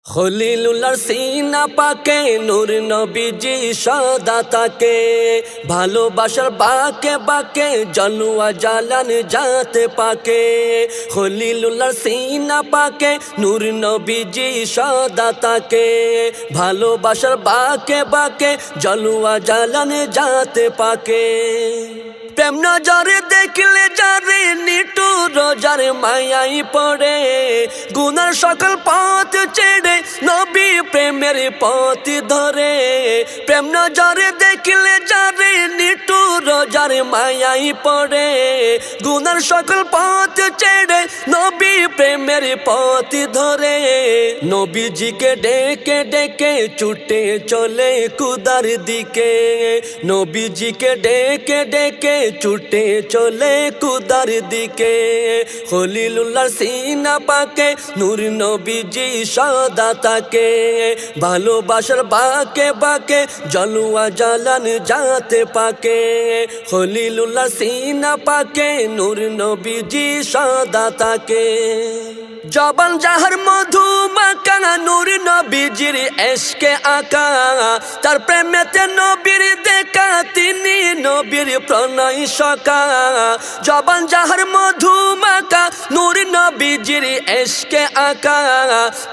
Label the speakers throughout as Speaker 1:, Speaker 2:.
Speaker 1: খলিলুল্লাহর সিনা পাকে নূর নবীজি সদা তাকে ভালোবাসার বাকে বাকে জলুয়া জালান যাতে পাকে খলিলুল্লাহর সিনা পাকে নূর নবীজি সদা তাকে ভালোবাসার বাকে বাকে জলুয়া জালান যাতে পাকে প্রেম নজরে দেখলে যারে নিটুর রোজার মায়াই পড়ে গুনার সকল পথ ছেড়ে নবী প্রেমের পথ ধরে প্রেম নজরে দেখলে যারে নিটুর রোজার মায়াই পড়ে গুনার সকল পথ ছেড়ে নবী প্রেমের পথ ধরে নবীজিকে ডেকে ডেকে ছুটে চলে কুদার দিকে নবীজিকে ডেকে ডেকে ছুটে চলে কুদার দিকে খলিলুল্লাহর সিনা পাকে নূর নবীজি সদা তাকে ভালোবাসার বাকে বাকে জলুয়া জালান যাতে পাকে খলিলুল্লাহর সিনা পাকে নূর নবীজি সদা তাকে জবান যাহার মধু মাকা নূর নবীজির এশকে আকা তার প্রেমেতে নবীর দেখা তিনি নবীর প্রণয় সকা জবান যাহার মধু মাকা নূর নবীজির এশকে আকা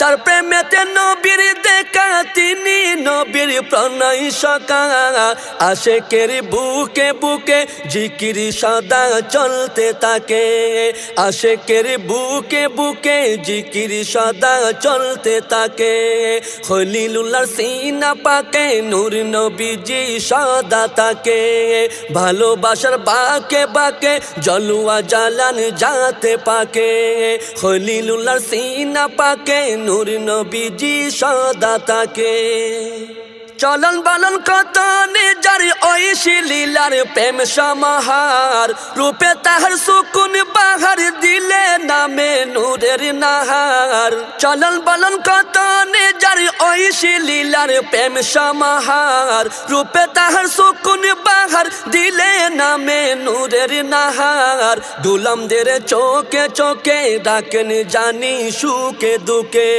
Speaker 1: তার প্রেমেতে নবীর দেখা তিনি নবীর প্রণয় সকা আশেকের বুকে বুকে জিকির সদা চলতে থাকে আশেকের বুকে বুকে জিকির সদা চলতে থাকে খলিলুল্লাহর সিনা পাকে নূর নবীজি সদা তাকে ভালোবাসার বাকে বাকে জলুয়া জালান যাতে পাকে খলিলুল্লাহর সিনা পাকে নূর নবীজি সদা তাকে চলন বলন কত নিজার ঐশী লীলার প্রেম সমাহার রূপে তাহার সুকুন বাহার দিলে নামে নূরের নাহার চলন বলন কত নিজার ঐশী লীলার প্রেম সমাহার রূপে তাহার সুকুন বাহার দিলে নামে নূরের নাহার গোলামদের চোখে চোখে ডাকেন জানি সুখে দুঃখে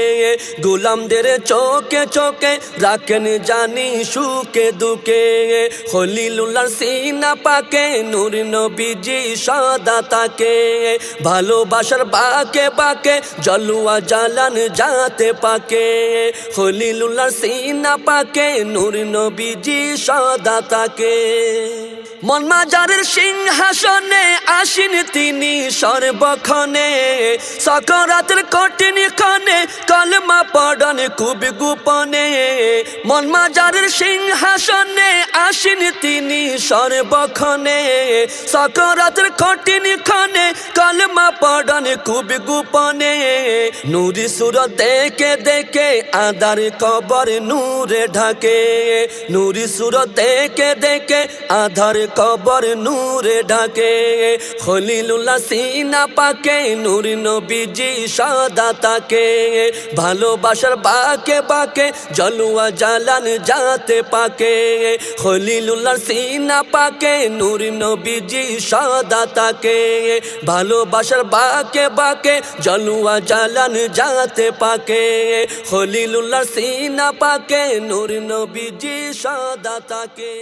Speaker 1: গোলামদের চোখে চোখে রাখেন জানি সুখে দুঃখে খলিলুল্লাহর সিনা পাকে নূর নবীজি সদা তাকে ভালোবাসার বাকে বাকে জলুয়া জালান যাতে পাকে খলিলুল্লাহর সিনা পাকে নূর নবীজি সদা তাকে মন মাজারের সিংহাসনে আসীন তিনি সর্বক্ষণে সকরাতের কঠিন ক্ষণে কলমা পড়ন খুব গোপনে মন মাজারের সিংহাসনে আসীন তিনি সর্বক্ষণে সকরাতের কঠিন ক্ষণে কলমা পড়ন খুব গোপনে নূরি সুরত দেখে দেখে আদার কবর নূরে ঢাকে নূরি সুরত দেখে দেখে আধার কবর নূরে ঢাকে খলিলুল্লাহ সিনা পাকে নূর নবীজি সদা তাকে ভালোবাসার বাকে বাকে জলুয়া জালান যাতে পাকে খলিলুল্লাহ সিনা পাকে নূর নবীজি সদা তাকে ভালোবাসার বাকে বাকে জলুয়া জালান যাতে পাকে খলিলুল্লাহ সিনা পাকে নূর নবীজি সদা তাকে।